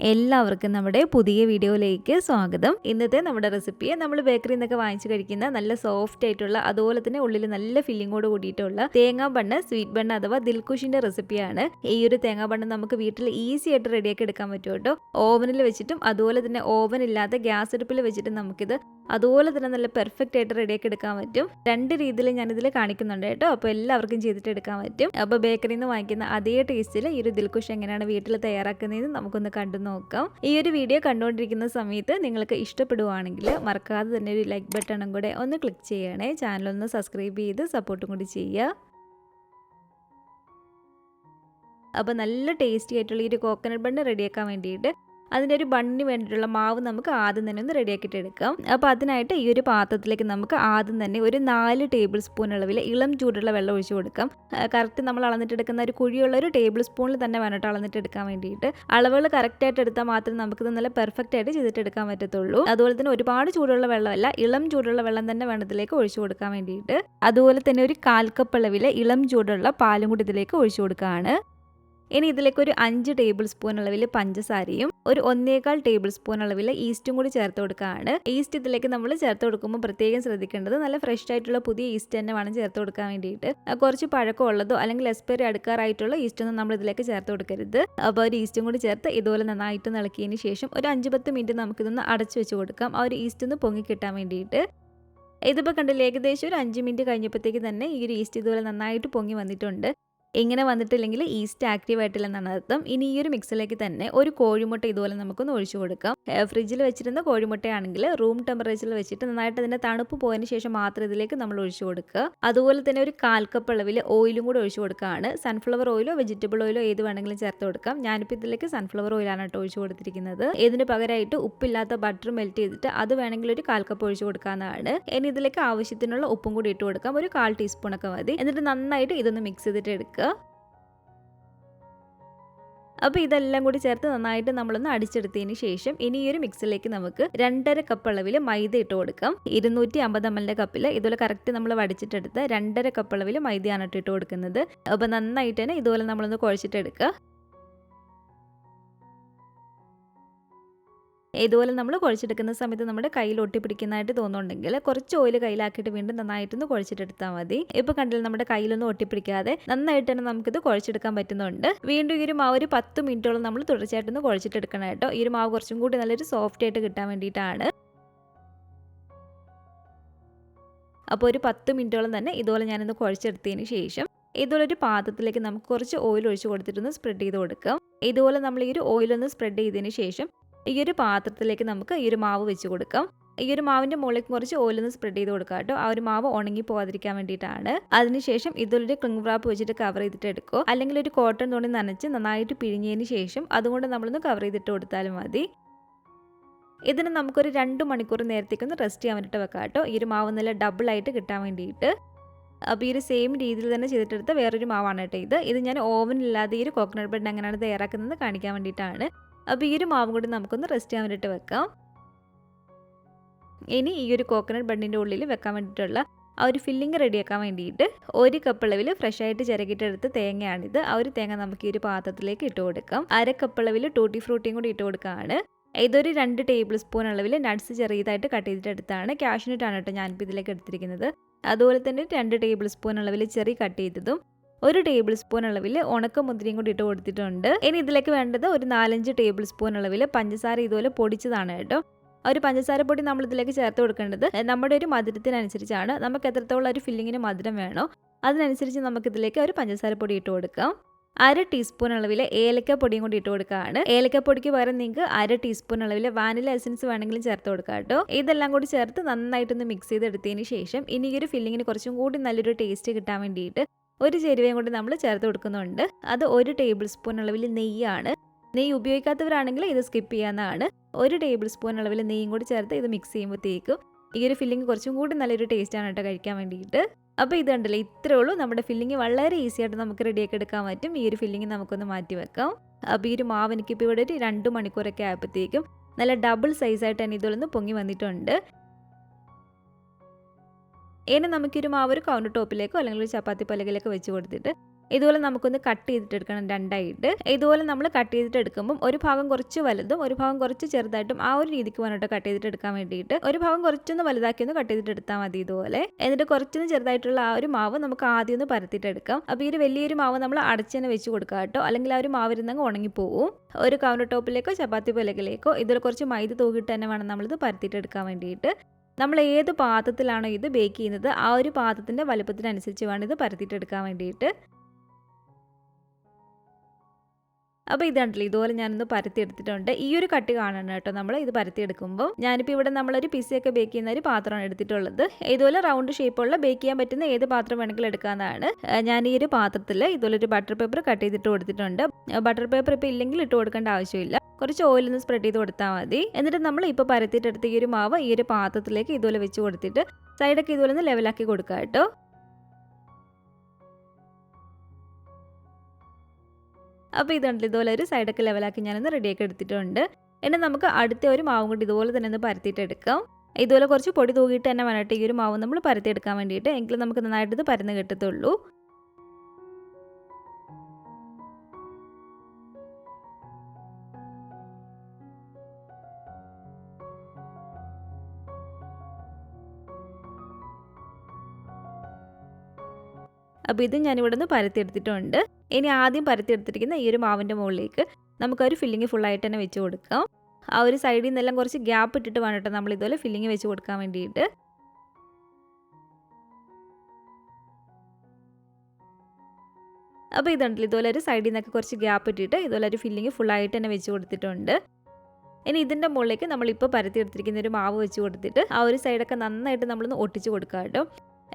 എല്ലാവർക്കും നമ്മുടെ പുതിയ വീഡിയോയിലേക്ക് സ്വാഗതം. ഇന്നത്തെ നമ്മുടെ റെസിപ്പിയെ നമ്മൾ ബേക്കറിയിൽ നിന്നൊക്കെ വാങ്ങിച്ച് കഴിക്കുന്ന നല്ല സോഫ്റ്റ് ആയിട്ടുള്ള അതുപോലെ തന്നെ ഉള്ളിൽ നല്ല ഫില്ലിങ്ങോട് കൂടിയിട്ടുള്ള തേങ്ങാ ബണ്ണ്, സ്വീറ്റ് ബണ്ണ് അഥവാ ദിൽകുഷിന്റെ റെസിപ്പിയാണ്. ഈ ഒരു തേങ്ങാ ബണ്ണ് നമുക്ക് വീട്ടിൽ ഈസി ആയിട്ട് റെഡിയാക്കി എടുക്കാൻ പറ്റും കേട്ടോ. ഓവനിൽ വെച്ചിട്ടും അതുപോലെ തന്നെ ഓവൻ ഇല്ലാതെ ഗ്യാസ് അടുപ്പിൽ വെച്ചിട്ടും നമുക്കിത് അതുപോലെ തന്നെ നല്ല പെർഫെക്റ്റ് ആയിട്ട് റെഡിയാക്കി എടുക്കാൻ പറ്റും. രണ്ട് രീതിയിൽ ഞാനിതിൽ കാണിക്കുന്നുണ്ട് കേട്ടോ. അപ്പോൾ എല്ലാവർക്കും ചെയ്തിട്ട് എടുക്കാൻ പറ്റും. അപ്പോൾ ബേക്കറിയിൽ നിന്ന് വാങ്ങിക്കുന്ന അതേ ടേസ്റ്റിൽ ഈ ഒരു ദിൽകുഷ് എങ്ങനെയാണ് വീട്ടിൽ തയ്യാറാക്കുന്നതെന്ന് നമുക്കൊന്ന് കണ്ടു നോക്കാം. ഈ ഒരു വീഡിയോ കണ്ടുകൊണ്ടിരിക്കുന്ന സമയത്ത് നിങ്ങൾക്ക് ഇഷ്ടപ്പെടുവാണെങ്കിൽ മറക്കാതെ തന്നെ ഒരു ലൈക്ക് ബട്ടണും കൂടെ ഒന്ന് ക്ലിക്ക് ചെയ്യണേ. ചാനലൊന്ന് സബ്സ്ക്രൈബ് ചെയ്ത് സപ്പോർട്ടും കൂടി ചെയ്യുക. അപ്പോൾ നല്ല ടേസ്റ്റി ആയിട്ടുള്ള ഈ ഒരു കോക്കനട്ട് ബണ്ണ് റെഡിയാക്കാൻ വേണ്ടിയിട്ട് അതിൻ്റെ ഒരു ബണ്ണിന് വേണ്ടിയിട്ടുള്ള മാവ് നമുക്ക് ആദ്യം തന്നെ ഒന്ന് റെഡിയാക്കിയിട്ട് എടുക്കാം. അപ്പോൾ അതിനായിട്ട് ഈ ഒരു പാത്രത്തിലേക്ക് നമുക്ക് ആദ്യം തന്നെ ഒരു 4 ടേബിൾ സ്പൂൺ അളവിൽ ഇളം ചൂടുള്ള വെള്ളം ഒഴിച്ച് കൊടുക്കാം. കറക്റ്റ് നമ്മൾ അളന്നിട്ടെടുക്കുന്ന ഒരു കുഴിയുള്ള ഒരു ടേബിൾ സ്പൂണിൽ തന്നെ വേണം അളന്നിട്ട് എടുക്കാൻ വേണ്ടിയിട്ട്. അളവുകൾ കറക്റ്റായിട്ട് എടുത്താൽ മാത്രമേ നമുക്കിത് നല്ല പെർഫെക്റ്റ് ആയിട്ട് ചെയ്തിട്ടെടുക്കാൻ പറ്റത്തുള്ളൂ. അതുപോലെ തന്നെ ഒരുപാട് ചൂടുള്ള വെള്ളമല്ല, ഇളം ചൂടുള്ള വെള്ളം തന്നെ വേണം ഇതിലേക്ക് ഒഴിച്ചു കൊടുക്കാൻ വേണ്ടിയിട്ട്. അതുപോലെ തന്നെ ഒരു 1/4 കപ്പ് അളവിൽ ഇളം ചൂടുള്ള പാലും കൂടി ഇതിലേക്ക് ഒഴിച്ചു കൊടുക്കുകയാണ്. ഇനി ഇതിലേക്ക് ഒരു 5 ടേബിൾ സ്പൂൺ അളവിൽ പഞ്ചസാരയും ഒരു 1.25 ടേബിൾ സ്പൂൺ അളവിൽ ഈസ്റ്റും കൂടി ചേർത്ത് കൊടുക്കുകയാണ്. ഈസ്റ്റ് ഇതിലേക്ക് നമ്മൾ ചേർത്ത് കൊടുക്കുമ്പോൾ പ്രത്യേകം ശ്രദ്ധിക്കേണ്ടത് നല്ല ഫ്രഷ് ആയിട്ടുള്ള പുതിയ ഈസ്റ്റ് തന്നെ വേണം ചേർത്ത് കൊടുക്കാൻ വേണ്ടിയിട്ട്. കുറച്ച് പഴക്കമുള്ളതോ അല്ലെങ്കിൽ എക്സ്പയറി അടുക്കാറായിട്ടുള്ള ഈസ്റ്റൊന്നും നമ്മൾ ഇതിലേക്ക് ചേർത്ത് കൊടുക്കരുത്. അപ്പോൾ ഒരു ഈസ്റ്റും കൂടി ചേർത്ത് ഇതുപോലെ നന്നായിട്ട് ഇളക്കിയതിന് ശേഷം ഒരു 5-10 മിനിറ്റ് നമുക്കിതൊന്ന് അടച്ചു വെച്ച് കൊടുക്കാം. ആ ഒരു ഈസ്റ്റ് ഒന്ന് പൊങ്ങി കിട്ടാൻ വേണ്ടിയിട്ട്. ഇതിപ്പോൾ കണ്ടില്ല, ഏകദേശം ഒരു 5 മിനിറ്റ് കഴിഞ്ഞപ്പോഴത്തേക്ക് തന്നെ ഈ ഒരു ഈസ്റ്റ് ഇതുപോലെ നന്നായിട്ട് പൊങ്ങി വന്നിട്ടുണ്ട്. ഇങ്ങനെ വന്നിട്ടില്ലെങ്കിൽ ഈസ്റ്റ് ആക്റ്റീവ് ആയിട്ടില്ലെന്നാണ് അർത്ഥം. ഇനി ഈ ഒരു മിക്സിലേക്ക് തന്നെ ഒരു കോഴിമുട്ട ഇതുപോലെ നമുക്കൊന്ന് ഒഴിച്ചു കൊടുക്കാം. ഫ്രിഡ്ജിൽ വെച്ചിരുന്ന കോഴിമുട്ടയാണെങ്കിൽ റൂം ടെമ്പറേച്ചറിൽ വെച്ചിട്ട് നന്നായിട്ട് അതിൻ്റെ തണുപ്പ് പോയതിന് ശേഷം മാത്രം ഇതിലേക്ക് നമ്മൾ ഒഴിച്ചു കൊടുക്കുക. അതുപോലെ തന്നെ ഒരു 1/4 കപ്പ് അളവിൽ ഓയിലും കൂടി ഒഴിച്ചു കൊടുക്കുകയാണ്. സൺഫ്ലവർ ഓയിലോ വെജിറ്റബിൾ ഓയിലോ ഏത് വേണമെങ്കിലും ചേർത്ത് കൊടുക്കാം. ഞാനിപ്പോൾ ഇതിലേക്ക് സൺഫ്ലവർ ഓയിലാണ് കേട്ടോ ഒഴിച്ചു കൊടുത്തിരിക്കുന്നത്. ഇതിന് പകരമായിട്ട് ഉപ്പില്ലാത്ത ബട്ടർ മെൽറ്റ് ചെയ്തിട്ട് അത് വേണമെങ്കിൽ ഒരു 1/4 കപ്പ് ഒഴിച്ചു കൊടുക്കാവുന്നതാണ്. ഇനി ഇതിലേക്ക് ആവശ്യത്തിനുള്ള ഉപ്പും കൂടി ഇട്ട് കൊടുക്കാം. ഒരു 1/4 ടീസ്പൂണൊക്കെ മതി. എന്നിട്ട് നന്നായിട്ട് ഇതൊന്ന് മിക്സ് ചെയ്തിട്ട് എടുക്കുക. അപ്പോൾ ഇതെല്ലാം കൂടി ചേർത്ത് നന്നായിട്ട് നമ്മളൊന്ന് അടിച്ചെടുത്തതിന് ശേഷം ഇനി ഈ ഒരു മിക്സിലേക്ക് നമുക്ക് 2.5 കപ്പ് അളവിൽ മൈദ ഇട്ട് കൊടുക്കാം. 250 ml കപ്പിൽ ഇതുപോലെ കറക്റ്റ് നമ്മൾ വടിച്ചിട്ടെടുത്ത് 2.5 കപ്പ് അളവിൽ മൈദയാണ് ഇട്ട് കൊടുക്കുന്നത്. അപ്പോൾ നന്നായിട്ട് തന്നെ ഇതുപോലെ നമ്മളൊന്ന് കുഴച്ചിട്ടെടുക്കുക. ഇതുപോലെ നമ്മൾ കുഴച്ചെടുക്കുന്ന സമയത്ത് നമ്മുടെ കയ്യിൽ ഒട്ടിപ്പിടിക്കുന്നതായിട്ട് തോന്നുന്നുണ്ടെങ്കിൽ കുറച്ച് ഓയിൽ കയ്യിലാക്കിയിട്ട് വീണ്ടും നന്നായിട്ടൊന്ന് കുഴച്ചിട്ടെടുത്താൽ മതി. ഇപ്പോൾ കണ്ടില്ല, നമ്മുടെ കയ്യിലൊന്നും ഒട്ടിപ്പിടിക്കാതെ നന്നായിട്ട് തന്നെ നമുക്കിത് കുഴച്ചെടുക്കാൻ പറ്റുന്നുണ്ട്. വീണ്ടും ഈ ഒരു മാവ് ഒരു 10 മിനിറ്റോളം നമ്മൾ തുടർച്ചയായിട്ടൊന്ന് കുഴച്ചിട്ടെടുക്കണം കേട്ടോ. ഈ ഒരു മാവ് കുറച്ചും കൂടി നല്ലൊരു സോഫ്റ്റ് ആയിട്ട് കിട്ടാൻ വേണ്ടിയിട്ടാണ്. അപ്പോൾ ഒരു 10 മിനിറ്റോളം തന്നെ ഇതുപോലെ ഞാനൊന്ന് കുഴച്ചെടുത്തതിന് ശേഷം ഇതുപോലെ ഒരു പാത്രത്തിലേക്ക് നമുക്ക് കുറച്ച് ഓയിൽ ഒഴിച്ച് കൊടുത്തിട്ടൊന്ന് സ്പ്രെഡ് ചെയ്ത് കൊടുക്കാം. ഇതുപോലെ നമ്മൾ ഈ ഒരു ഓയിലൊന്ന് സ്പ്രെഡ് ചെയ്തതിന് ശേഷം ഈ ഒരു പാത്രത്തിലേക്ക് നമുക്ക് ഈ ഒരു മാവ് വെച്ച് കൊടുക്കാം. ഈ ഒരു മാവിൻ്റെ മുകളിലേക്ക് കുറച്ച് ഓയിലൊന്ന് സ്പ്രെഡ് ചെയ്ത് കൊടുക്കാം കേട്ടോ. ആ ഒരു മാവ് ഉണങ്ങി പോകാതിരിക്കാൻ വേണ്ടിയിട്ടാണ്. അതിനുശേഷം ഇതൊരു ക്ലിംഗ് റാപ്പ് വെച്ചിട്ട് കവർ ചെയ്തിട്ട് എടുക്കുക. അല്ലെങ്കിൽ ഒരു കോട്ടൺ തുണി നനച്ച് നന്നായിട്ട് പിഴിഞ്ഞതിന് ശേഷം അതുകൊണ്ട് നമ്മളൊന്ന് കവർ ചെയ്തിട്ട് കൊടുത്താലും മതി. ഇതിന് നമുക്കൊരു 2 മണിക്കൂർ നേരത്തേക്കൊന്ന് റെസ്റ്റ് ചെയ്യാൻ വേണ്ടിയിട്ട് വെക്കാം കേട്ടോ. ഈ ഒരു മാവ് നല്ല ഡബിളായിട്ട് കിട്ടാൻ വേണ്ടിയിട്ട്. അപ്പോൾ ഈ ഒരു സെയിം രീതിയിൽ തന്നെ ചെയ്തിട്ടെടുത്ത വേറൊരു മാവാണ് കേട്ടോ ഇത് ഞാൻ ഓവനില്ലാതെ ഈ ഒരു കോക്കനട്ട് ബണ്ണ് എങ്ങനെയാണ് തയ്യാറാക്കുന്നത് കാണിക്കാൻ വേണ്ടിയിട്ടാണ്. അപ്പോൾ ഈ ഒരു മാവും കൂടി നമുക്കൊന്ന് റെസ്റ്റ് ചെയ്യാൻ വേണ്ടിയിട്ട് വെക്കാം. ഇനി ഈ ഒരു കോക്കനട്ട് ബണ്ണിൻ്റെ ഉള്ളിൽ വെക്കാൻ വേണ്ടിയിട്ടുള്ള ആ ഒരു ഫില്ലിങ് റെഡിയാക്കാൻ വേണ്ടിയിട്ട് 1 കപ്പ് അളവിൽ ഫ്രഷ് ആയിട്ട് ചിരകിട്ടെടുത്ത തേങ്ങയാണിത്. ആ ഒരു തേങ്ങ നമുക്ക് ഈ ഒരു പാത്രത്തിലേക്ക് ഇട്ട് കൊടുക്കാം. 1/2 കപ്പ് അളവിൽ ടൂട്ടി ഫ്രൂട്ടിയും കൂടി ഇട്ട് കൊടുക്കുകയാണ്. ഇതൊരു 2 ടേബിൾ സ്പൂൺ അളവിൽ നട്ട്സ് ചെറിയതായിട്ട് കട്ട് ചെയ്തിട്ടെടുത്താണ്. കാഷ്നട്ടാണ് കേട്ടോ ഞാനിപ്പോൾ ഇതിലേക്ക് എടുത്തിരിക്കുന്നത്. അതുപോലെ തന്നെ 2 ടേബിൾ സ്പൂൺ അളവിൽ ചെറി കട്ട് ചെയ്തതും 1 ടേബിൾ സ്പൂൺ അളവിൽ ഉണക്കമുന്തിരിയും കൂടി ഇട്ട് കൊടുത്തിട്ടുണ്ട്. ഇനി ഇതിലേക്ക് വേണ്ടത് ഒരു 4-5 ടേബിൾ സ്പൂൺ അളവിൽ പഞ്ചസാര ഇതുപോലെ പൊടിച്ചതാണ് കേട്ടോ. ഒരു പഞ്ചസാര പൊടി നമ്മൾ ഇതിലേക്ക് ചേർത്ത് കൊടുക്കേണ്ടത് നമ്മുടെ ഒരു മധുരത്തിനനുസരിച്ചാണ്. നമുക്ക് എത്രത്തോളം ഒരു ഫില്ലിങ്ങിന് മധുരം വേണോ അതിനനുസരിച്ച് നമുക്കിതിലേക്ക് ഒരു പഞ്ചസാര പൊടി ഇട്ട് കൊടുക്കാം. 1/2 ടീസ്പൂൺ അളവിൽ ഏലക്കപ്പൊടിയും കൂടി ഇട്ട് കൊടുക്കുകയാണ്. ഏലക്കപ്പൊടിക്ക് പകരം നിങ്ങൾക്ക് 1/2 ടീസ്പൂൺ അളവിൽ വാനില എസൻസ് വേണമെങ്കിലും ചേർത്ത് കൊടുക്കാം കേട്ടോ. ഇതെല്ലാം കൂടി ചേർത്ത് നന്നായിട്ടൊന്ന് മിക്സ് ചെയ്തെടുത്തതിന് ശേഷം ഇനി ഈ ഒരു ഫില്ലിങ്ങിന് കുറച്ചും കൂടി നല്ലൊരു ടേസ്റ്റ് കിട്ടാൻ വേണ്ടിയിട്ട് ഒരു ചേരുവയും കൊണ്ട് നമ്മൾ ചേർത്ത് കൊടുക്കുന്നുണ്ട്. അത് 1 ടേബിൾ സ്പൂൺ അളവിൽ നെയ്യാണ്. നെയ്യ് ഉപയോഗിക്കാത്തവരാണെങ്കിൽ ഇത് സ്കിപ്പ് ചെയ്യാവുന്നതാണ്. 1 ടേബിൾ സ്പൂൺ അളവിൽ നെയ്യും കൂടി ചേർത്ത് ഇത് മിക്സ് ചെയ്യുമ്പോഴത്തേക്കും ഈ ഒരു ഫില്ലിങ് കുറച്ചും കൂടി നല്ലൊരു ടേസ്റ്റാണ് കേട്ടോ കഴിക്കാൻ വേണ്ടിയിട്ട്. അപ്പോൾ ഇത് കണ്ടില്ലേ, ഇത്രേ ഉള്ളൂ. നമ്മുടെ ഫില്ലിങ് വളരെ ഈസി ആയിട്ട് നമുക്ക് റെഡിയാക്കി എടുക്കാൻ പറ്റും. ഈ ഒരു ഫില്ലിങ് നമുക്കൊന്ന് മാറ്റി വെക്കാം. അപ്പോൾ ഈ ഒരു മാവ് എനിക്കിപ്പോൾ ഇവിടെ ഒരു 2 മണിക്കൂറൊക്കെ ആയപ്പോഴത്തേക്കും നല്ല ഡബിൾ സൈസായിട്ട് തന്നെ ഇതൊന്ന് പൊങ്ങി വന്നിട്ടുണ്ട്. ഇനി നമുക്കൊരു മാവ് ഒരു കൗണ്ടർ ടോപ്പിലേക്കോ അല്ലെങ്കിൽ ഒരു ചപ്പാത്തി പലകയിലേക്കോ വെച്ച് കൊടുത്തിട്ട് ഇതുപോലെ നമുക്കൊന്ന് കട്ട് ചെയ്തിട്ടെടുക്കണം രണ്ടായിട്ട്. ഇതുപോലെ നമ്മൾ കട്ട് ചെയ്തിട്ടെടുക്കുമ്പം ഒരു ഭാഗം കുറച്ച് വലുതും ഒരു ഭാഗം കുറച്ച് ചെറുതായിട്ടും ആ ഒരു രീതിക്ക് വേണ്ടിയിട്ട് കട്ട് ചെയ്തിട്ടെടുക്കാൻ വേണ്ടിയിട്ട് ഒരു ഭാഗം കുറച്ചൊന്ന് വലുതാക്കി ഒന്ന് കട്ട് ചെയ്തിട്ടെടുത്താൽ മതി ഇതുപോലെ. എന്നിട്ട് കുറച്ചൊന്ന് ചെറുതായിട്ടുള്ള ആ ഒരു മാവ് നമുക്ക് ആദ്യം ഒന്ന് പരത്തിയിട്ടെടുക്കാം. അപ്പോൾ ഈ ഒരു വലിയൊരു മാവ് നമ്മൾ അടച്ച് തന്നെ വെച്ച് കൊടുക്കുക കേട്ടോ, അല്ലെങ്കിൽ ആ ഒരു മാവ് ഇരുന്നങ്ങ് ഉണങ്ങിപ്പോവും. ഒരു കൗണ്ടർ ടോപ്പിലേക്കോ ചപ്പാത്തി പലകയിലേക്കോ ഇതിൽ കുറച്ച് മൈദ തൂക്കിയിട്ട് തന്നെ വേണം നമ്മളിത് പരത്തിയിട്ടെടുക്കാൻ വേണ്ടിയിട്ട്. നമ്മൾ ഏത് പാത്രത്തിലാണോ ഇത് ബേക്ക് ചെയ്യുന്നത് ആ ഒരു പാത്രത്തിൻ്റെ വലുപ്പത്തിനനുസരിച്ച് വേണം ഇത് പരത്തിയിട്ടെടുക്കാൻ വേണ്ടിയിട്ട്. അപ്പോൾ ഇതാണല്ലോ ഇതുപോലെ ഞാനൊന്ന് പരത്തിയെടുത്തിട്ടുണ്ട്. ഈ ഒരു കട്ടി കാണണം കേട്ടോ നമ്മൾ ഇത് പരത്തിയെടുക്കുമ്പോൾ. ഞാനിപ്പോൾ ഇവിടെ നമ്മളൊരു പിസയൊക്കെ ബേക്ക് ചെയ്യുന്ന ഒരു പാത്രമാണ് എടുത്തിട്ടുള്ളത്. ഇതുപോലെ റൗണ്ട് ഷേപ്പുള്ള ബേക്ക് ചെയ്യാൻ പറ്റുന്ന ഏത് പാത്രം വേണമെങ്കിലും എടുക്കാവുന്നതാണ്. ഞാൻ ഈ ഒരു പാത്രത്തിൽ ഇതുപോലെ ഒരു ബട്ടർ പേപ്പർ കട്ട് ചെയ്തിട്ട് കൊടുത്തിട്ടുണ്ട്. ബട്ടർ പേപ്പർ ഇപ്പോൾ ഇല്ലെങ്കിൽ ഇട്ട് കൊടുക്കേണ്ട ആവശ്യമില്ല. കുറച്ച് ഓയിലൊന്ന് സ്പ്രെഡ് ചെയ്ത് കൊടുത്താൽ മതി. എന്നിട്ട് നമ്മൾ ഇപ്പോൾ പരത്തിയിട്ടെടുത്ത ഈ ഒരു മാവ് ഈ ഒരു പാത്രത്തിലേക്ക് ഇതുപോലെ വെച്ച് കൊടുത്തിട്ട് സൈഡൊക്കെ ഇതുപോലെ ഒന്ന് ലെവലാക്കി കൊടുക്കുക കേട്ടോ. അപ്പോൾ ഇതുണ്ടല്ലോ ഇതുപോലെ ഒരു സൈഡൊക്കെ ലെവലാക്കി ഞാനൊന്ന് റെഡിയാക്കി എടുത്തിട്ടുണ്ട്. ഇനി നമുക്ക് അടുത്ത ഒരു മാവും കൂടി ഇതുപോലെ തന്നെ ഒന്ന് പരത്തിയിട്ടെടുക്കാം. ഇതുപോലെ കുറച്ച് പൊടി തൂക്കിയിട്ട് തന്നെ വേണ്ടിയിട്ട് ഈ ഒരു മാവ് നമ്മൾ പരത്തിയെടുക്കാൻ വേണ്ടിയിട്ട്, എങ്കിലും നമുക്ക് നന്നായിട്ട് ഇത് പരന്ന് കിട്ടത്തുള്ളൂ. അപ്പോൾ ഇത് ഞാനിവിടെ നിന്ന് പരത്തിയെടുത്തിട്ടുണ്ട്. ഇനി ആദ്യം പരത്തിയെടുത്തിരിക്കുന്ന ഈ ഒരു മാവിൻ്റെ മുകളിലേക്ക് നമുക്കൊരു ഫില്ലിങ് ഫുള്ളായിട്ട് തന്നെ വെച്ച് കൊടുക്കാം. ആ ഒരു സൈഡിൽ നിന്നെല്ലാം കുറച്ച് ഗ്യാപ്പ് ഇട്ടിട്ട് വേണം കേട്ടോ നമ്മൾ ഇതുപോലെ ഫില്ലിങ് വെച്ച് കൊടുക്കാൻ വേണ്ടിയിട്ട്. അപ്പോൾ ഇതുണ്ടല്ലോ ഇതുപോലെ ഒരു സൈഡിൽ നിന്നൊക്കെ കുറച്ച് ഗ്യാപ്പ് ഇട്ടിട്ട് ഇതുപോലെ ഒരു ഫില്ലിങ് ഫുള്ളായിട്ട് തന്നെ വെച്ച് കൊടുത്തിട്ടുണ്ട്. ഇനി ഇതിൻ്റെ മുകളിലേക്ക് നമ്മളിപ്പോൾ പരത്തിയെടുത്തിരിക്കുന്ന ഒരു മാവ് വെച്ച് കൊടുത്തിട്ട് ആ ഒരു സൈഡൊക്കെ നന്നായിട്ട് നമ്മളൊന്ന് ഒട്ടിച്ച് കൊടുക്കാം കേട്ടോ.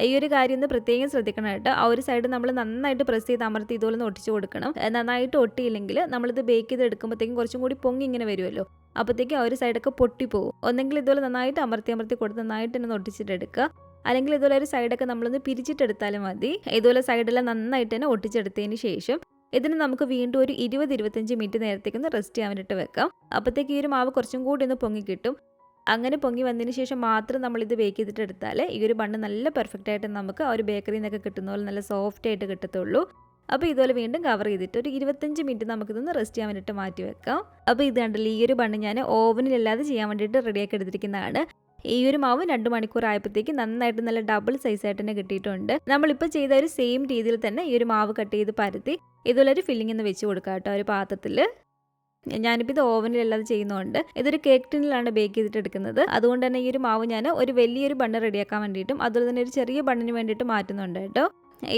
ഈ ഒരു കാര്യം ഒന്ന് പ്രത്യേകം ശ്രദ്ധിക്കണം കേട്ടോ. ആ ഒരു സൈഡ് നമ്മൾ നന്നായിട്ട് പ്രസ് ചെയ്ത് അമർത്തി ഇതുപോലെ ഒന്ന് ഒട്ടിച്ച് കൊടുക്കണം. നന്നായിട്ട് ഒട്ടിയില്ലെങ്കിൽ നമ്മളിത് ബേക്ക് ചെയ്ത് എടുക്കുമ്പോഴത്തേക്കും കുറച്ചും കൂടി പൊങ്ങി ഇങ്ങനെ വരുമല്ലോ, അപ്പോഴത്തേക്കും ആ ഒരു സൈഡൊക്കെ പൊട്ടിപ്പോവും. ഒന്നെങ്കിൽ ഇതുപോലെ നന്നായിട്ട് അമർത്തി കൊടുത്ത് നന്നായിട്ട് തന്നെ ഒട്ടിച്ചിട്ടെടുക്കുക, അല്ലെങ്കിൽ ഇതുപോലെ ഒരു സൈഡൊക്കെ നമ്മളൊന്ന് പിരിച്ചിട്ടെടുത്താലും മതി. ഇതുപോലെ സൈഡെല്ലാം നന്നായിട്ട് തന്നെ ഒട്ടിച്ചെടുത്തതിന് ശേഷം ഇതിന് നമുക്ക് വീണ്ടും ഒരു 20-25 മിനിറ്റ് നേരത്തേക്കൊന്ന് റെസ്റ്റ് ചെയ്യാൻ വേണ്ടിയിട്ട് വെക്കാം. അപ്പോഴത്തേക്ക് ഈ ഒരു മാവ് കുറച്ചും കൂടി ഒന്ന് പൊങ്ങി കിട്ടും. അങ്ങനെ പൊങ്ങി വന്നതിന് ശേഷം മാത്രം നമ്മളിത് ബേക്ക് ചെയ്തിട്ട് എടുത്താൽ ഈ ഒരു ബണ്ണ് നല്ല പെർഫെക്റ്റ് ആയിട്ട് നമുക്ക് ആ ഒരു ബേക്കറിയിൽ നിന്നൊക്കെ കിട്ടുന്ന പോലെ നല്ല സോഫ്റ്റ് ആയിട്ട് കിട്ടത്തുള്ളൂ. അപ്പോൾ ഇതുപോലെ വീണ്ടും കവർ ചെയ്തിട്ട് ഒരു 25 മിനിറ്റ് നമുക്കിതൊന്ന് റെസ്റ്റ് ചെയ്യാൻ വേണ്ടിയിട്ട് മാറ്റി വെക്കാം. അപ്പോൾ ഇത് കണ്ടല്ലോ ഈ ഒരു ബണ്ണ് ഞാൻ ഓവനിലല്ലാതെ ചെയ്യാൻ വേണ്ടിയിട്ട് റെഡിയാക്കി എടുത്തിരിക്കുന്നതാണ്. ഈ ഒരു മാവ് 2 മണിക്കൂർ ആയപ്പോഴത്തേക്ക് നന്നായിട്ട് നല്ല ഡബിൾ സൈസായിട്ട് തന്നെ കിട്ടിയിട്ടുണ്ട്. നമ്മളിപ്പോൾ ചെയ്ത ഒരു സെയിം രീതിയിൽ തന്നെ ഈ ഒരു മാവ് കട്ട് ചെയ്ത് പരത്തി ഇതുപോലെ ഒരു ഫില്ലിംഗ് ഒന്ന് വെച്ച് കൊടുക്കാം കേട്ടോ ഒരു പാത്രത്തിൽ. ഞാനിപ്പോൾ ഇത് ഓവനിലല്ലാതെ ചെയ്യുന്നതുകൊണ്ട് ഇതൊരു കേക്ക് ടിന്നിലാണ് ബേക്ക് ചെയ്തിട്ട് എടുക്കുന്നത്. അതുകൊണ്ട് തന്നെ ഈ ഒരു മാവ് ഞാൻ ഒരു വലിയൊരു ബണ്ണ് റെഡിയാക്കാൻ വേണ്ടിയിട്ടും അതുപോലെ തന്നെ ഒരു ചെറിയ ബണ്ണിന് വേണ്ടിയിട്ട് മാറ്റുന്നുണ്ട് കേട്ടോ.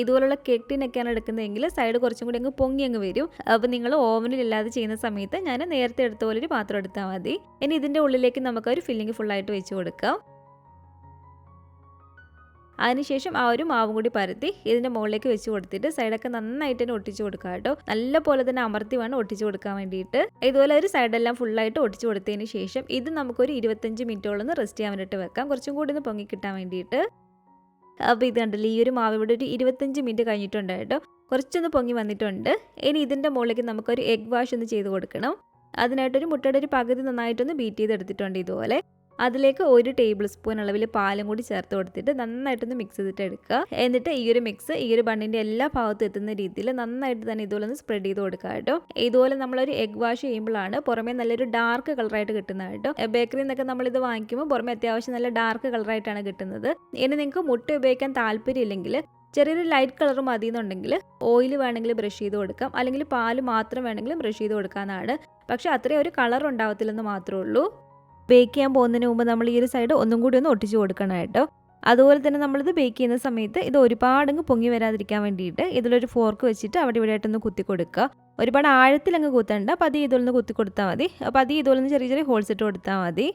ഇതുപോലുള്ള കേക്ക് ടിന്നൊക്കെയാണ് എടുക്കുന്നതെങ്കിൽ സൈഡ് കുറച്ചും കൂടി അങ്ങ് പൊങ്ങി അങ്ങ് വരും. അപ്പോൾ നിങ്ങൾ ഓവനിലില്ലാതെ ചെയ്യുന്ന സമയത്ത് ഞാൻ നേരത്തെ എടുത്ത പോലെ ഒരു പാത്രം എടുത്താൽ മതി. ഇനി ഇതിൻ്റെ ഉള്ളിലേക്ക് നമുക്കൊരു ഫില്ലിംഗ് ഫുള്ളായിട്ട് വെച്ച് കൊടുക്കാം. അതിനുശേഷം ആ ഒരു മാവും കൂടി പരത്തി ഇതിൻ്റെ മുകളിലേക്ക് വെച്ച് കൊടുത്തിട്ട് സൈഡൊക്കെ നന്നായിട്ട് തന്നെ ഒട്ടിച്ച് കൊടുക്കുക കേട്ടോ. നല്ല പോലെ തന്നെ അമർത്തി വേണം ഒട്ടിച്ച് കൊടുക്കാൻ വേണ്ടിയിട്ട്. ഇതുപോലെ ഒരു സൈഡെല്ലാം ഫുള്ളായിട്ട് ഒട്ടിച്ച് കൊടുത്തതിന് ശേഷം ഇത് നമുക്കൊരു 25 മിനിറ്റോളം റെസ്റ്റ് ചെയ്യാൻ വേണ്ടിയിട്ട് വെക്കാം, കുറച്ചും കൂടി ഒന്ന് പൊങ്ങി കിട്ടാൻ വേണ്ടിയിട്ട്. അപ്പോൾ ഇത് കണ്ടല്ലോ ഈ ഒരു മാവ് ഇവിടെ ഒരു 25 മിനിറ്റ് കഴിഞ്ഞിട്ടുണ്ട് കേട്ടോ, കുറച്ചൊന്ന് പൊങ്ങി വന്നിട്ടുണ്ട്. ഇനി ഇതിൻ്റെ മുകളിലേക്ക് നമുക്കൊരു എഗ് വാഷ് ഒന്ന് ചെയ്ത് കൊടുക്കണം. അതിനായിട്ടൊരു മുട്ടയുടെ ഒരു പകുതി നന്നായിട്ടൊന്ന് ബീറ്റ് ചെയ്തെടുത്തിട്ടുണ്ട് ഇതുപോലെ. അതിലേക്ക് 1 ടേബിൾ സ്പൂൺ അളവിൽ പാലും കൂടി ചേർത്ത് കൊടുത്തിട്ട് നന്നായിട്ടൊന്ന് മിക്സ് ചെയ്തിട്ട് എടുക്കുക. എന്നിട്ട് ഈ ഒരു മിക്സ് ഈ ഒരു ബണ്ണിൻ്റെ എല്ലാ ഭാഗത്തും എത്തുന്ന രീതിയിൽ നന്നായിട്ട് തന്നെ ഇതുപോലെ ഒന്ന് സ്പ്രെഡ് ചെയ്ത് കൊടുക്കുക കേട്ടോ. ഇതുപോലെ നമ്മളൊരു എഗ് വാഷ് ചെയ്യുമ്പോഴാണ് പുറമേ നല്ലൊരു ഡാർക്ക് കളറായിട്ട് കിട്ടുന്നത് കേട്ടോ. ബേക്കറിയിൽ നിന്നൊക്കെ നമ്മളിത് വാങ്ങിക്കുമ്പോൾ പുറമേ അത്യാവശ്യം നല്ല ഡാർക്ക് കളറായിട്ടാണ് കിട്ടുന്നത്. ഇനി നിങ്ങൾക്ക് മുട്ട ഉപയോഗിക്കാൻ താല്പര്യമില്ലെങ്കിൽ ചെറിയൊരു ലൈറ്റ് കളർ മതി എന്നുണ്ടെങ്കിൽ ഓയിൽ വേണമെങ്കിൽ ബ്രഷ് ചെയ്ത് കൊടുക്കാം, അല്ലെങ്കിൽ പാല് മാത്രം വേണമെങ്കിൽ ബ്രഷ് ചെയ്ത് കൊടുക്കാനാണ്. പക്ഷേ അത്രയും ഒരു കളർ ഉണ്ടാവത്തില്ലെന്ന് മാത്രമേ ഉള്ളൂ. ബേക്ക് ചെയ്യാൻ പോകുന്നതിന് മുമ്പ് നമ്മൾ ഈ ഒരു സൈഡ് ഒന്നും കൂടി ഒന്ന് ഒട്ടിച്ച് കൊടുക്കണം കേട്ടോ. അതുപോലെ തന്നെ നമ്മളിത് ബേക്ക് ചെയ്യുന്ന സമയത്ത് ഇത് ഒരുപാടങ്ങ് പൊങ്ങി വരാതിരിക്കാൻ വേണ്ടിയിട്ട് ഇതിലൊരു ഫോർക്ക് വെച്ചിട്ട് അവിടെ ഇവിടെ ആയിട്ടൊന്ന് കുത്തി കൊടുക്കുക. ഒരുപാട് ആഴത്തിലങ്ങ് കുത്തണ്ട, പതിയെ ഇതുപോലെ കുത്തി കൊടുത്താൽ മതി. പതിയെ ഇതുപോലെ ചെറിയ ചെറിയ ഹോൾസ് ഇട്ട് കൊടുത്താൽ മതി.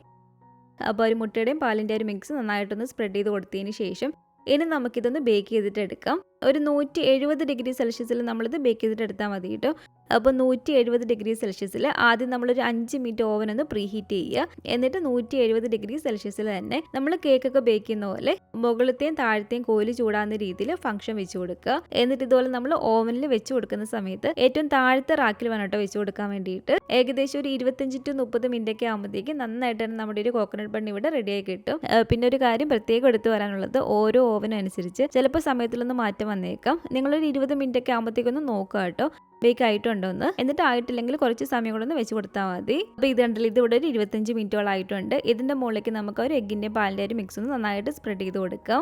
അപ്പോൾ ഒരു മുട്ടയുടെയും പാലിൻ്റെ ഒരു മിക്സ് നന്നായിട്ടൊന്ന് സ്പ്രെഡ് ചെയ്ത് കൊടുത്തതിന് ശേഷം ഇനി നമുക്കിതൊന്ന് ബേക്ക് ചെയ്തിട്ട് എടുക്കാം. ഒരു 170 ഡിഗ്രി സെൽഷ്യസിൽ നമ്മളിത് ബേക്ക് ചെയ്തിട്ട് എടുത്താൽ മതി കേട്ടോ. അപ്പോൾ 170 ഡിഗ്രി സെൽഷ്യസിൽ ആദ്യം നമ്മളൊരു 5 മിനിറ്റ് ഓവൻ ഒന്ന് പ്രീ ഹീറ്റ് ചെയ്യുക. എന്നിട്ട് 170 ഡിഗ്രി സെൽഷ്യസിൽ തന്നെ നമ്മൾ കേക്കൊക്കെ ബേക്ക് ചെയ്യുന്ന പോലെ മുകളിലത്തെയും താഴത്തെയും കോല് ചൂടാകുന്ന രീതിയിൽ ഫംഗ്ഷൻ വെച്ച് കൊടുക്കുക. എന്നിട്ട് ഇതുപോലെ നമ്മൾ ഓവനിൽ വെച്ച് കൊടുക്കുന്ന സമയത്ത് ഏറ്റവും താഴത്തെ റാക്കിൽ വേണം കേട്ടോ വെച്ച് കൊടുക്കാൻ വേണ്ടിയിട്ട്. ഏകദേശം ഒരു 25 to 30 മിനിറ്റ് ഒക്കെ ആകുമ്പോഴത്തേക്കും നന്നായിട്ട് തന്നെ നമ്മുടെ ഒരു കോക്കനട്ട് ബൺ ഇവിടെ റെഡിയായി കിട്ടും. പിന്നെ ഒരു കാര്യം പ്രത്യേകം എടുത്തു വരാനുള്ളത്, ഓരോ ഓവനും അനുസരിച്ച് ചിലപ്പോൾ സമയത്തിലൊന്നും മാറ്റം വന്നേക്കാം. നിങ്ങളൊരു 20 മിനിറ്റ് ഒക്കെ ആകുമ്പോഴത്തേക്കൊന്ന് നോക്കുക കേട്ടോ, ബേക്ക് ആയിട്ടുണ്ടോന്ന്. എന്നിട്ട് ആയിട്ടില്ലെങ്കിൽ കുറച്ച് സമയം കൂടെ ഒന്ന് വെച്ച് കൊടുത്താൽ മതി. അപ്പോൾ ഇത് കണ്ടില്ല, ഇതിവിടെ ഒരു 25 മിനിറ്റോളം ആയിട്ടുണ്ട്. ഇതിൻ്റെ മുകളിലേക്ക് നമുക്ക് ഒരു എഗ്ഗിൻ്റെ പാലിൻ്റെ ഒരു മിക്സ് ഒന്ന് നന്നായിട്ട് സ്പ്രെഡ് ചെയ്ത് കൊടുക്കാം.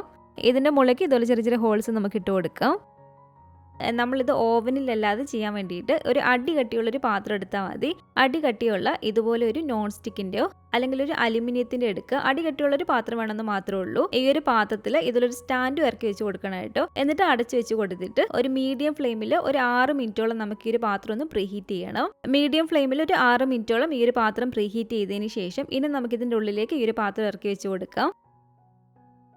ഇതിൻ്റെ മുകളിലേക്ക് ഇതുപോലെ ചെറിയ ചെറിയ ഹോൾസ് നമുക്ക് ഇട്ട് കൊടുക്കാം. നമ്മളിത് ഓവനിലല്ലാതെ ചെയ്യാൻ വേണ്ടിയിട്ട് ഒരു അടി കട്ടിയുള്ളൊരു പാത്രം എടുത്താൽ മതി. അടി കട്ടിയുള്ള ഇതുപോലെ ഒരു നോൺ സ്റ്റിക്കിൻ്റെയോ അല്ലെങ്കിൽ ഒരു അലുമിനിയത്തിൻ്റെ എടുക്കുക. അടി കട്ടിയുള്ളൊരു പാത്രം വേണമെന്ന് മാത്രമേ ഉള്ളൂ. ഈ ഒരു പാത്രത്തിൽ ഇതിലൊരു സ്റ്റാൻഡ് ഇറക്കി വെച്ച് കൊടുക്കണം കേട്ടോ. എന്നിട്ട് അടച്ചു വെച്ച് കൊടുത്തിട്ട് ഒരു മീഡിയം ഫ്ലെയിമിൽ ഒരു 6 മിനിറ്റോളം നമുക്ക് ഈ ഒരു പാത്രം ഒന്ന് പ്രീഹീറ്റ് ചെയ്യണം. മീഡിയം ഫ്ലെയിമിൽ ഒരു 6 മിനിറ്റോളം ഈ ഒരു പാത്രം പ്രീഹീറ്റ് ചെയ്തതിന് ശേഷം ഇനി നമുക്ക് ഇതിൻ്റെ ഉള്ളിലേക്ക് ഈ ഒരു പാത്രം ഇറക്കി വെച്ച് കൊടുക്കാം.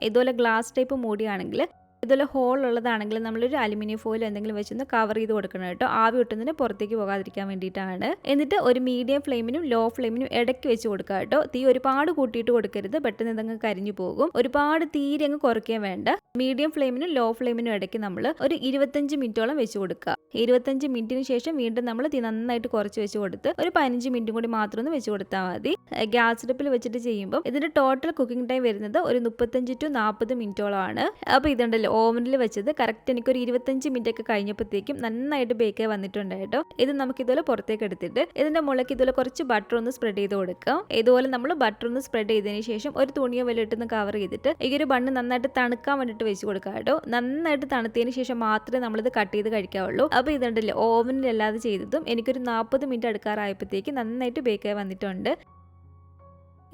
ഇതുപോലെ ഗ്ലാസ് ടൈപ്പ് മൂടിയാണെങ്കിൽ, ഇതുപോലെ ഹോൾ ഉള്ളതാണെങ്കിൽ നമ്മളൊരു അലുമിനിയം ഫോയിൽ എന്തെങ്കിലും വെച്ചൊന്ന് കവർ ചെയ്ത് കൊടുക്കണം കേട്ടോ, ആവി ഒട്ടുന്നതിന് പുറത്തേക്ക് പോകാതിരിക്കാൻ വേണ്ടിയിട്ടാണ്. എന്നിട്ട് ഒരു മീഡിയം ഫ്ലെയിമിനും ലോ ഫ്ലെയിമിനും ഇടയ്ക്ക് വെച്ച് കൊടുക്കുക കേട്ടോ. തീ ഒരുപാട് കൂട്ടിയിട്ട് കൊടുക്കരുത്, പെട്ടെന്ന് ഇതങ്ങ് കരിഞ്ഞു പോകും. ഒരുപാട് തീരെ അങ്ങ് കുറയ്ക്കാൻ വേണ്ട. മീഡിയം ഫ്ലെയിമിനും ലോ ഫ്ലെയിമിനും ഇടയ്ക്ക് നമ്മൾ ഒരു 25 മിനിറ്റോളം വെച്ച് കൊടുക്കുക. 25 മിനിറ്റിന് ശേഷം വീണ്ടും നമ്മൾ തീ നന്നായിട്ട് കുറച്ച് വെച്ച് കൊടുത്ത് ഒരു 15 മിനിറ്റും കൂടി മാത്രം ഒന്ന് വെച്ച് കൊടുത്താൽ മതി. ഗ്യാസ് അടുപ്പിൽ വെച്ചിട്ട് ചെയ്യുമ്പോൾ ഇതിൻ്റെ ടോട്ടൽ കുക്കിംഗ് ടൈം വരുന്നത് ഒരു 35 to 40 മിനിറ്റോളം ആണ്. അപ്പോൾ ഇതുണ്ടല്ലോ, ഓവനിൽ വെച്ചത് കറക്റ്റ് എനിക്കൊരു 25 മിനിറ്റ് ഒക്കെ കഴിഞ്ഞപ്പോഴത്തേക്കും നന്നായിട്ട് ബേക്കായി വന്നിട്ടുണ്ട് കേട്ടോ. ഇത് നമുക്ക് ഇതുപോലെ പുറത്തേക്ക് എടുത്തിട്ട് ഇതിൻ്റെ മുകളിലേക്ക് ഇതുപോലെ കുറച്ച് ബട്ടർ ഒന്ന് സ്പ്രെഡ് ചെയ്ത് കൊടുക്കാം. ഇതുപോലെ നമ്മൾ ബട്ടർ ഒന്ന് സ്പ്രെഡ് ചെയ്തതിന് ശേഷം ഒരു തുണിയോ വലിയിട്ടൊന്ന് കവർ ചെയ്തിട്ട് ഈ ഒരു ബണ്ണ് നന്നായിട്ട് തണുക്കാൻ വേണ്ടിയിട്ട് വെച്ച് കൊടുക്കാം കേട്ടോ. നന്നായിട്ട് തണുത്തതിന് ശേഷം മാത്രമേ നമ്മളിത് കട്ട് ചെയ്ത് കഴിക്കാവുള്ളൂ. അപ്പോൾ ഇതുണ്ടല്ലോ, ഓവനിലല്ലാതെ ചെയ്തതും എനിക്കൊരു 40 മിനിറ്റ് അടുക്കാറായപ്പോഴത്തേക്ക് നന്നായിട്ട് ബേക്കായി വന്നിട്ടുണ്ട്.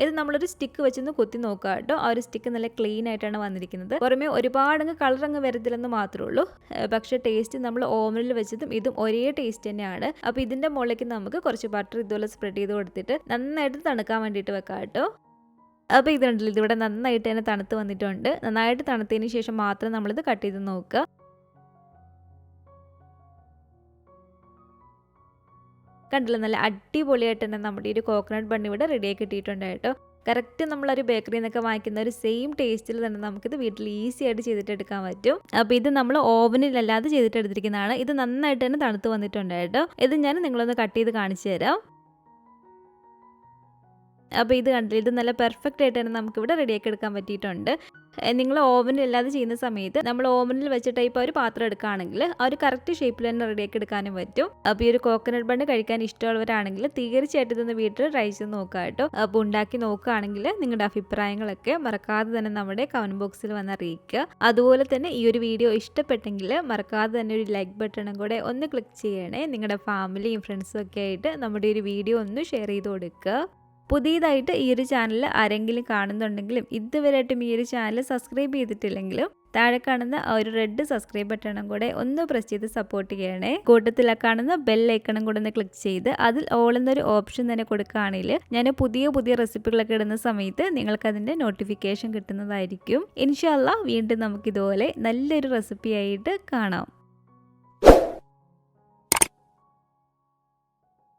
ഇത് നമ്മളൊരു സ്റ്റിക്ക് വെച്ചൊന്ന് കുത്തി നോക്കുക കേട്ടോ. ആ ഒരു സ്റ്റിക്ക് നല്ല ക്ലീൻ ആയിട്ടാണ് വന്നിരിക്കുന്നത്. പുറമേ ഒരുപാടങ്ങ് കളറങ്ങ് വരത്തില്ലെന്ന് മാത്രമേ ഉള്ളൂ. പക്ഷേ ടേസ്റ്റ് നമ്മൾ ഓവനിൽ വെച്ചതും ഇതും ഒരേ ടേസ്റ്റ് തന്നെയാണ്. അപ്പോൾ ഇതിൻ്റെ മുകളിലേക്ക് നമുക്ക് കുറച്ച് ബട്ടർ ഇതുപോലെ സ്പ്രെഡ് ചെയ്ത് കൊടുത്തിട്ട് നന്നായിട്ട് തണുക്കാൻ വേണ്ടിയിട്ട് വെക്കാം കേട്ടോ. അപ്പോൾ ഇതുണ്ടല്ലോ, ഇതിവിടെ നന്നായിട്ട് തന്നെ തണുത്ത് വന്നിട്ടുണ്ട്. നന്നായിട്ട് തണുത്തതിന് ശേഷം മാത്രം നമ്മളിത് കട്ട് ചെയ്ത് നോക്കുക. കണ്ടില്ല, നല്ല അടിപൊളിയായിട്ട് തന്നെ നമ്മുടെ ഈ ഒരു കോക്കനട്ട് ബണ്ണ് ഇവിടെ റെഡിയായി കിട്ടിയിട്ടുണ്ട് കേട്ടോ. കറക്റ്റ് നമ്മളൊരു ബേക്കറിയിൽ നിന്നൊക്കെ വാങ്ങിക്കുന്ന ഒരു സെയിം ടേസ്റ്റിൽ തന്നെ നമുക്കിത് വീട്ടിൽ ഈസി ആയിട്ട് ചെയ്തിട്ട് എടുക്കാൻ പറ്റും. അപ്പോൾ ഇത് നമ്മൾ ഓവനിലല്ലാതെ ചെയ്തിട്ട് എടുത്തിരിക്കുന്നതാണ്. ഇത് നന്നായിട്ട് തന്നെ തണുത്ത് വന്നിട്ടുണ്ട് കേട്ടോ. ഇത് ഞാൻ നിങ്ങളൊന്ന് കട്ട് ചെയ്ത് കാണിച്ചു തരാം. അപ്പോൾ ഇത് കണ്ടില്ല, ഇത് നല്ല പെർഫെക്റ്റ് ആയിട്ട് തന്നെ നമുക്കിവിടെ റെഡിയാക്കി എടുക്കാൻ പറ്റിയിട്ടുണ്ട്. നിങ്ങൾ ഓവനിലല്ലാതെ ചെയ്യുന്ന സമയത്ത് നമ്മൾ ഓവനിൽ വെച്ചിട്ട് ഇപ്പോൾ ഒരു പാത്രം എടുക്കുകയാണെങ്കിൽ ആ ഒരു കറക്റ്റ് ഷേപ്പിൽ തന്നെ റെഡിയാക്കി എടുക്കാനും പറ്റും. അപ്പോൾ ഈ ഒരു കോക്കനട്ട് ബണ്ണ് കഴിക്കാൻ ഇഷ്ടമുള്ളവരാണെങ്കിൽ തീർച്ചയായിട്ടും ഇതൊന്ന് വീട്ടിൽ ട്രൈ ചെയ്ത് നോക്കുക കേട്ടോ. അപ്പോൾ ഉണ്ടാക്കി നോക്കുകയാണെങ്കിൽ നിങ്ങളുടെ അഭിപ്രായങ്ങളൊക്കെ മറക്കാതെ തന്നെ നമ്മുടെ കമൻറ്റ് ബോക്സിൽ വന്ന് അറിയിക്കുക. അതുപോലെ തന്നെ ഈ ഒരു വീഡിയോ ഇഷ്ടപ്പെട്ടെങ്കിൽ മറക്കാതെ തന്നെ ഒരു ലൈക്ക് ബട്ടണും കൂടെ ഒന്ന് ക്ലിക്ക് ചെയ്യണേ. നിങ്ങളുടെ ഫാമിലിയും ഫ്രണ്ട്സും ഒക്കെ ആയിട്ട് നമ്മുടെ ഒരു വീഡിയോ ഒന്ന് ഷെയർ ചെയ്ത് കൊടുക്കുക. പുതിയതായിട്ട് ഈ ഒരു ചാനൽ ആരെങ്കിലും കാണുന്നുണ്ടെങ്കിലും ഇതുവരെയായിട്ടും ഈ ഒരു ചാനൽ സബ്സ്ക്രൈബ് ചെയ്തിട്ടില്ലെങ്കിലും താഴെ കാണുന്ന ആ ഒരു റെഡ് സബ്സ്ക്രൈബ് ബട്ടണും കൂടെ ഒന്ന് പ്രസ് ചെയ്ത് സപ്പോർട്ട് ചെയ്യണേ. കൂട്ടത്തിൽ കാണുന്ന ബെൽ ഐക്കണും കൂടെ ഒന്ന് ക്ലിക്ക് ചെയ്ത് അതിൽ ഓൾ എന്നൊരു ഓപ്ഷൻ തന്നെ കൊടുക്കുകയാണെങ്കിൽ ഞാൻ പുതിയ റെസിപ്പികളൊക്കെ ഇടുന്ന സമയത്ത് നിങ്ങൾക്ക് അതിൻ്റെ നോട്ടിഫിക്കേഷൻ കിട്ടുന്നതായിരിക്കും. ഇൻഷാ അല്ലാഹ് വീണ്ടും നമുക്കിതുപോലെ നല്ലൊരു റെസിപ്പി ആയിട്ട് കാണാം.